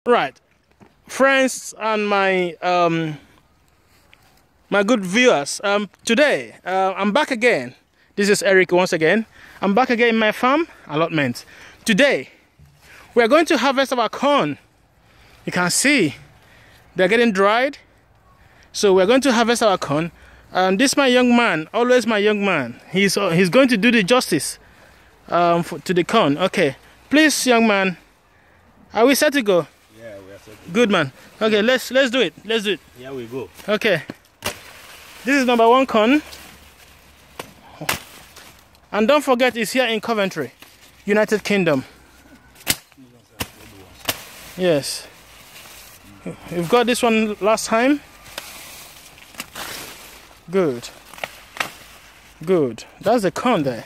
Right, friends and my my good viewers. Today I'm back again. This is Eric once again. I'm back again in my farm allotment. Today we are going to harvest our corn. You can see they're getting dried, so we're going to harvest our corn. And this my young man, always my young man. He's going to do the justice to the corn. Okay, please, young man, are we set to go? Yeah, we are set. Good man. Okay, let's do it. Let's do it. Here we go. Okay. This is number 1 corn. And don't forget, it's here in Coventry, United Kingdom. Yes. We've got this one last time. Good. Good. That's the corn there.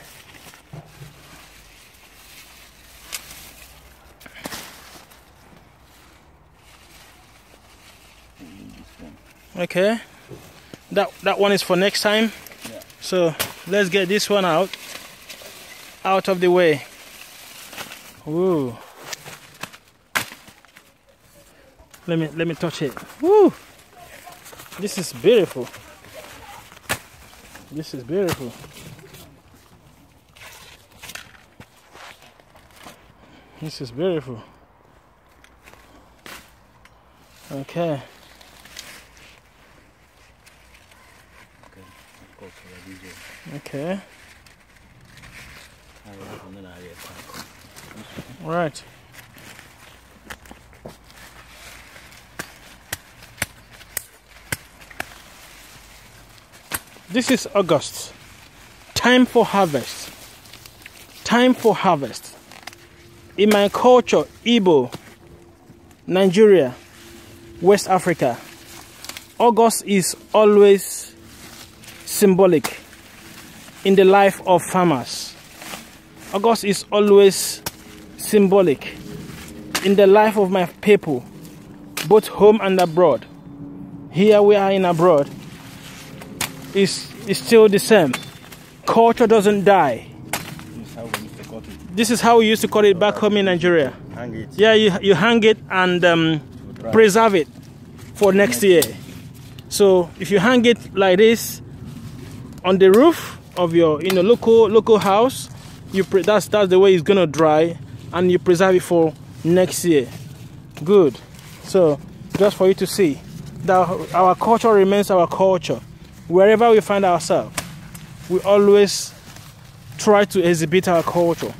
Okay, that one is for next time. Yeah. So let's get this one out of the way. Ooh. Let me touch it. Woo! This is beautiful. This is beautiful. This is beautiful. Okay. Okay. All right. This is August. Time for harvest. Time for harvest. In my culture, Igbo, Nigeria, West Africa, August is always symbolic in the life of farmers. August is always symbolic in the life of my people, both home and abroad. Here we are in abroad. It's still the same. Culture doesn't die. This is how we used to cut it back home in Nigeria. Hang it. Yeah, you hang it and preserve it for next year. So if you hang it like this on the roof of your local house, that's the way it's gonna dry, and you preserve it for next year. Good. So just for you to see that our culture remains our culture. Wherever we find ourselves, we always try to exhibit our culture,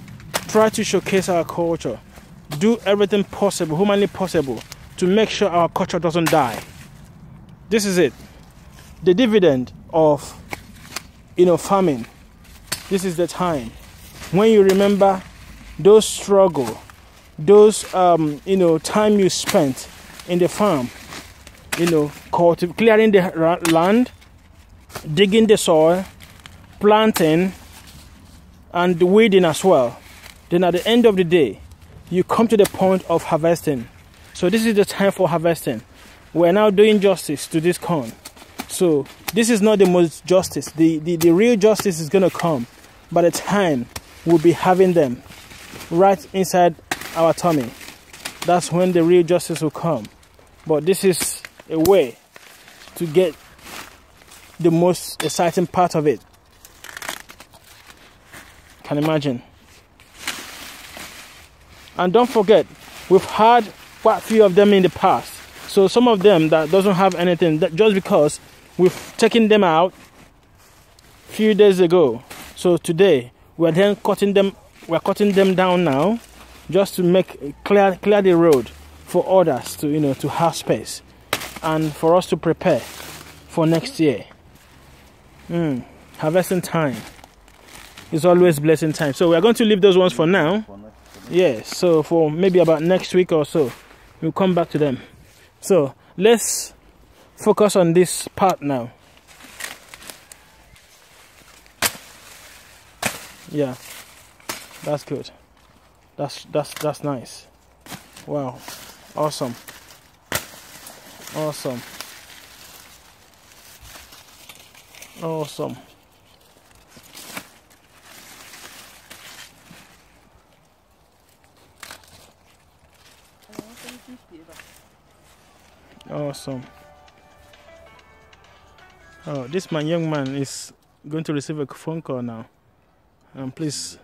try to showcase our culture, do everything possible, humanly possible, to make sure our culture doesn't die. This is it. The dividend of farming. This is the time when you remember those struggle, those time you spent in the farm, clearing the land, digging the soil, planting, and weeding as well. Then at the end of the day, you come to the point of harvesting. So this is the time for harvesting. We're now doing justice to this corn. So this is not the most justice. The real justice is going to come by the time we'll be having them right inside our tummy. That's when the real justice will come. But this is a way to get the most exciting part of it. Can imagine. And don't forget, we've had quite a few of them in the past. So some of them that doesn't have anything, that just because we've taken them out a few days ago. So today we're then cutting them. We're cutting them down now, just to make clear the road for others to have space, and for us to prepare for next year. Harvesting time is always blessing time. So we're going to leave those ones for now. Yes. So for maybe about next week or so, we'll come back to them. So let's focus on this part now. Yeah, that's good. That's nice. Wow, awesome. Awesome. Awesome. Awesome. Oh, this my young man is going to receive a phone call now. Please.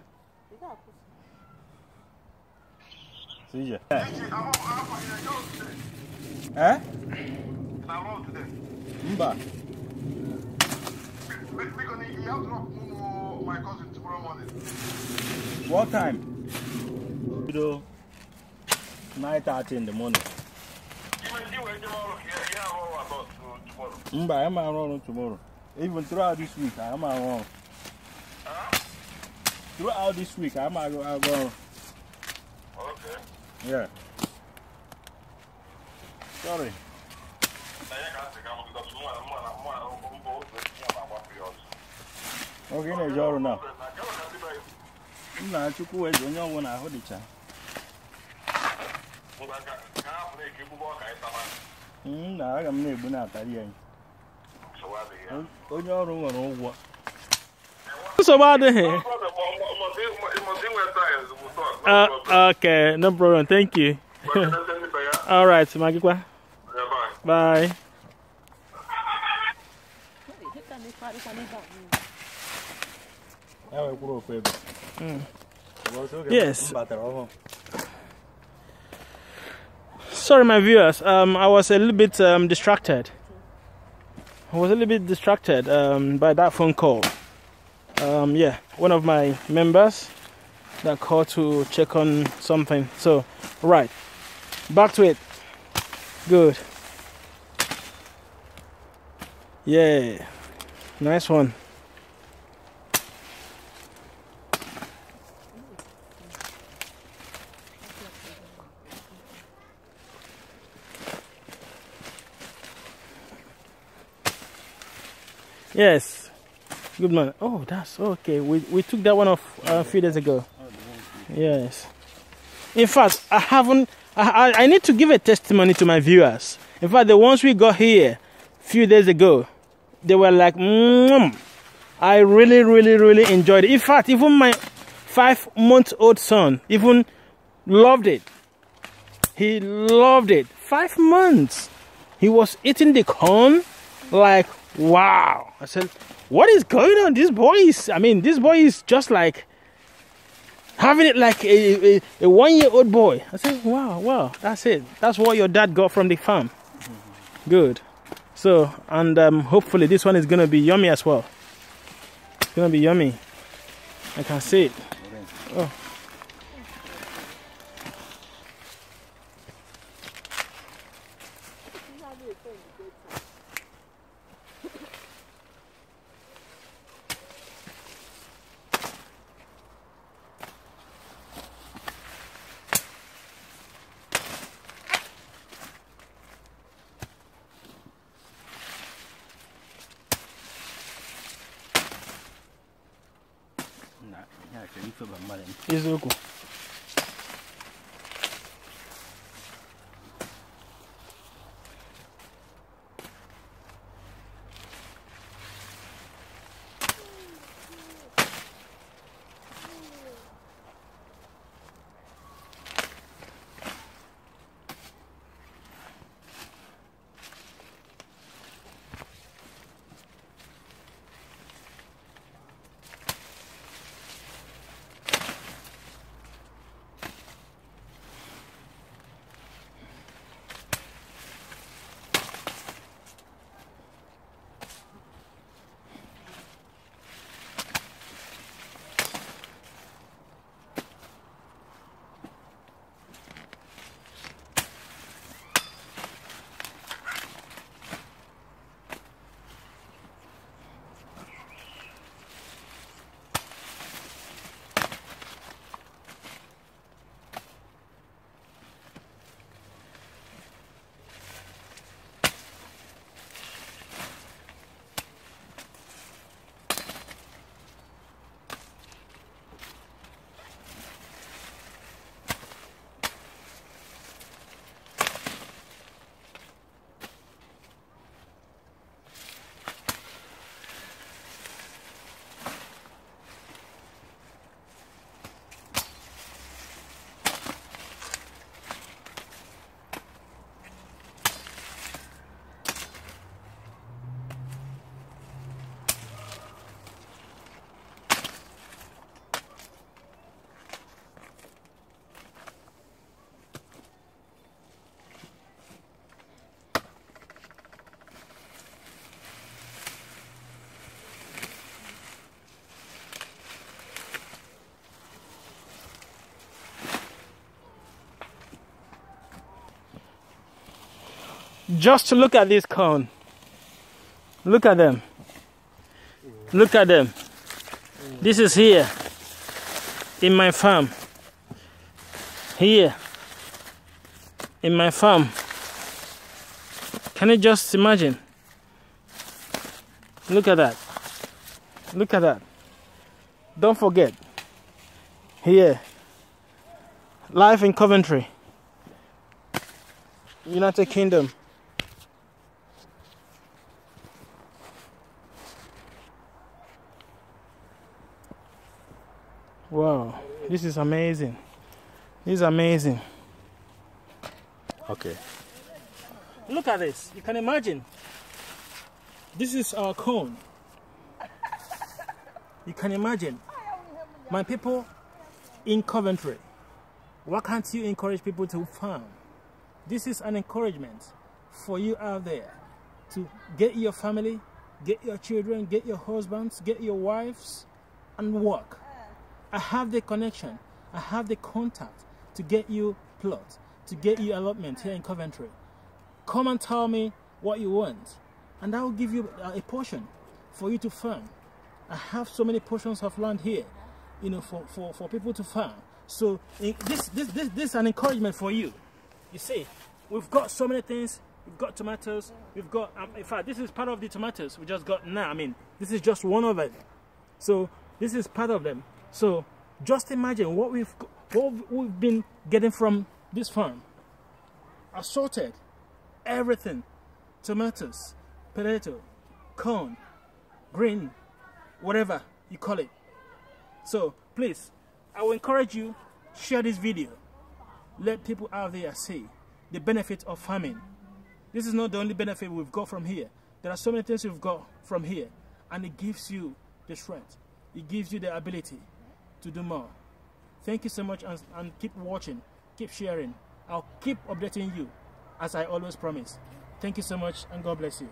See ya. Eh? Mba. My cousin tomorrow morning. What time? 9:30 in the morning. Mba, I'm around tomorrow. Even throughout this week, I'm around. Throughout this week, I'm around. Okay. Yeah. Sorry. Okay, no, you're now. I'm too cool. You know when I hold it. I'm never not that young. Oh, you're what? So about it. Okay, no problem. Thank you. All right, Magikwa. Bye. Yes. Sorry, my viewers. I was a little bit distracted. By that phone call. Yeah, one of my members that called to check on something. So, right, back to it. Good. Yeah, nice one. Yes. Good man. Oh, that's okay. We took that one off a few days ago. Yes. In fact, I need to give a testimony to my viewers. In fact, the ones we got here a few days ago, they were like, I really enjoyed it. In fact, even my 5-month-old son even loved it. He loved it. 5 months. He was eating the corn like, wow. I said, what is going on? This boy is just like having it like a 1-year-old boy. I said, wow, that's it. That's what your dad got from the farm. Good. So, and hopefully this one is going to be yummy as well. It's going to be yummy. I can see it. Oh. Eziokwu. Just look at this corn. Look at them. Look at them. This is here in my farm. Here in my farm. Can you just imagine? Look at that. Look at that. Don't forget. Here. Life in Coventry, United Kingdom. Wow, this is amazing. This is amazing. Okay. Look at this. You can imagine. This is our cone. You can imagine. My people in Coventry, why can't you encourage people to farm? This is an encouragement for you out there to get your family, get your children, get your husbands, get your wives, and work. I have the connection, I have the contact to get you plot, to get you allotment here in Coventry. Come and tell me what you want, and I will give you a portion for you to farm. I have so many portions of land here, you know, for people to farm. So this is an encouragement for you. You see, we've got so many things. We've got tomatoes. We've got, in fact, this is part of the tomatoes we just got now. I mean, this is just one of it. So this is part of them. So just imagine what we've been getting from this farm. Assorted, everything, tomatoes, potato, corn, green, whatever you call it. So please, I will encourage you, share this video. Let people out there see the benefit of farming. This is not the only benefit we've got from here. There are so many things we've got from here, and it gives you the strength. It gives you the ability to do more. Thank you so much, and keep watching, keep sharing. I'll keep updating you as I always promise. Thank you so much, and God bless you.